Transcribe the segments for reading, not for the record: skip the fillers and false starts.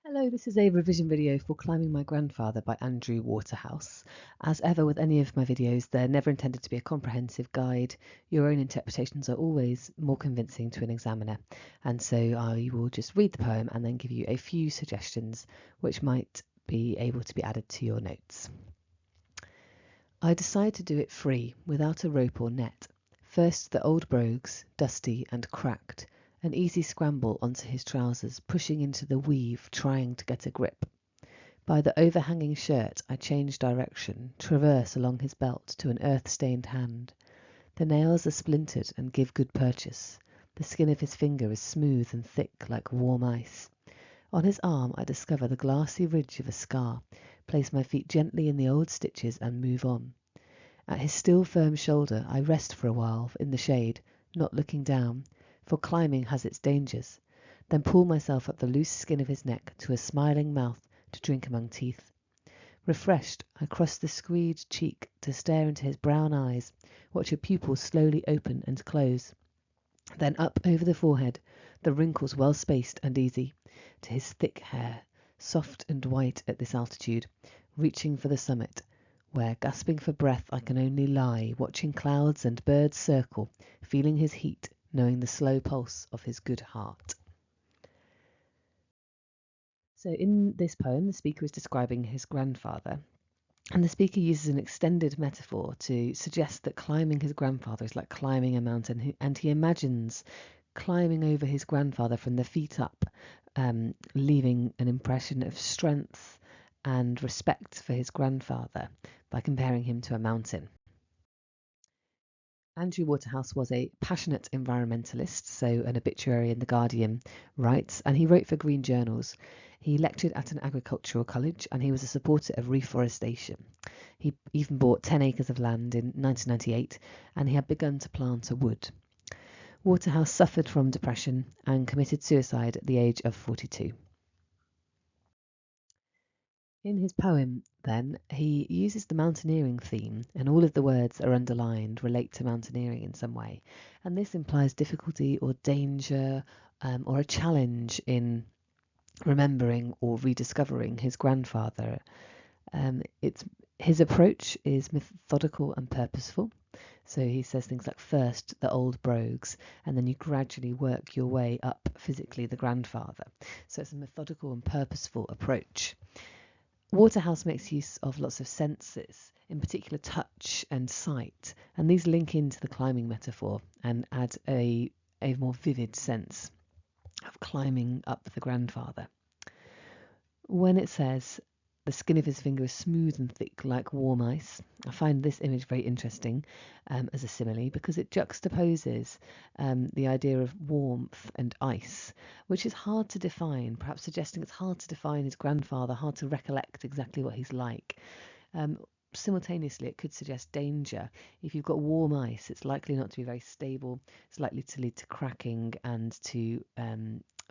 Hello, this is a revision video for Climbing My Grandfather by Andrew Waterhouse. As ever with any of my videos, they're never intended to be a comprehensive guide. Your own interpretations are always more convincing to an examiner, and so I will just read the poem and then give you a few suggestions which might be able to be added to your notes. I decide to do it free, without a rope or net. First the old brogues, dusty and cracked, an easy scramble onto his trousers, pushing into the weave, trying to get a grip. By the overhanging shirt I change direction, traverse along his belt to an earth-stained hand. The nails are splintered and give good purchase. The skin of his finger is smooth and thick like warm ice. On his arm I discover the glassy ridge of a scar, place my feet gently in the old stitches and move on. At his still firm shoulder I rest for a while in the shade, not looking down, for climbing has its dangers, then pull myself up the loose skin of his neck to a smiling mouth to drink among teeth. Refreshed, I cross the screed cheek to stare into his brown eyes, watch a pupil slowly open and close. Then up over the forehead, the wrinkles well spaced and easy, to his thick hair, soft and white at this altitude, reaching for the summit, where, gasping for breath, I can only lie, watching clouds and birds circle, feeling his heat, knowing the slow pulse of his good heart. So in this poem, the speaker is describing his grandfather, and the speaker uses an extended metaphor to suggest that climbing his grandfather is like climbing a mountain, and he imagines climbing over his grandfather from the feet up, leaving an impression of strength and respect for his grandfather by comparing him to a mountain. Andrew Waterhouse was a passionate environmentalist, so an obituary in The Guardian writes, and he wrote for green journals. He lectured at an agricultural college and he was a supporter of reforestation. He even bought 10 acres of land in 1998 and he had begun to plant a wood. Waterhouse suffered from depression and committed suicide at the age of 42. In his poem, then, he uses the mountaineering theme, and all of the words that are underlined relate to mountaineering in some way. And this implies difficulty or danger or a challenge in remembering or rediscovering his grandfather. His approach is methodical and purposeful. So he says things like first the old brogues, and then you gradually work your way up physically the grandfather. So it's a methodical and purposeful approach. Waterhouse makes use of lots of senses, in particular touch and sight, and these link into the climbing metaphor and add a more vivid sense of climbing up the grandfather. When it says, the skin of his finger is smooth and thick like warm ice, I find this image very interesting as a simile because it juxtaposes the idea of warmth and ice, which is hard to define, perhaps suggesting it's hard to define his grandfather, hard to recollect exactly what he's like. Simultaneously, it could suggest danger. If you've got warm ice, it's likely not to be very stable. It's likely to lead to cracking and to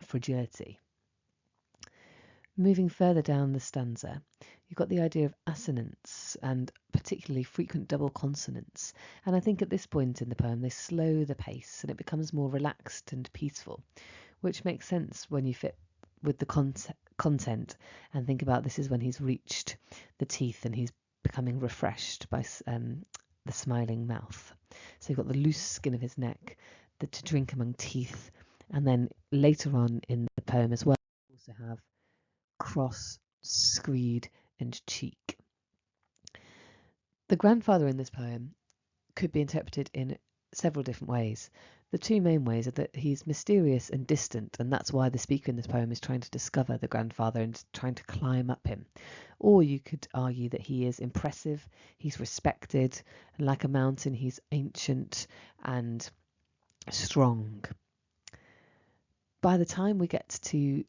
fragility. Moving further down the stanza, you've got the idea of assonance and particularly frequent double consonants. And I think at this point in the poem, they slow the pace and it becomes more relaxed and peaceful, which makes sense when you fit with the content and think about this is when he's reached the teeth and he's becoming refreshed by the smiling mouth. So you've got the loose skin of his neck, the to drink among teeth, and then later on in the poem as well, you also have cross, screed, and cheek. The grandfather in this poem could be interpreted in several different ways. The two main ways are that he's mysterious and distant, and that's why the speaker in this poem is trying to discover the grandfather and trying to climb up him. Or you could argue that he is impressive, he's respected, and like a mountain, he's ancient and strong. By the time we get to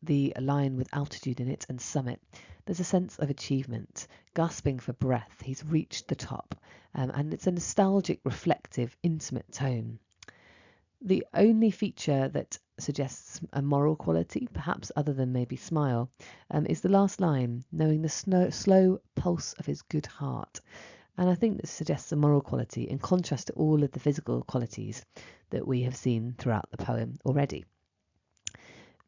the line with altitude in it and summit, there's a sense of achievement, gasping for breath. He's reached the top, and it's a nostalgic, reflective, intimate tone. The only feature that suggests a moral quality, perhaps other than maybe smile, is the last line, knowing the slow pulse of his good heart. And I think this suggests a moral quality in contrast to all of the physical qualities that we have seen throughout the poem already.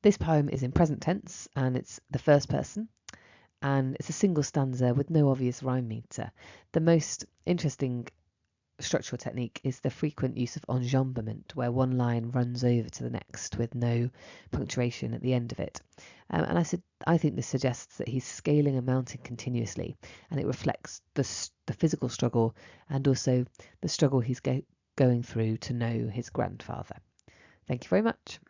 This poem is in present tense and it's the first person, and it's a single stanza with no obvious rhyme meter. The most interesting structural technique is the frequent use of enjambment, where one line runs over to the next with no punctuation at the end of it. And I think this suggests that he's scaling a mountain continuously, and it reflects the physical struggle and also the struggle he's going through to know his grandfather. Thank you very much.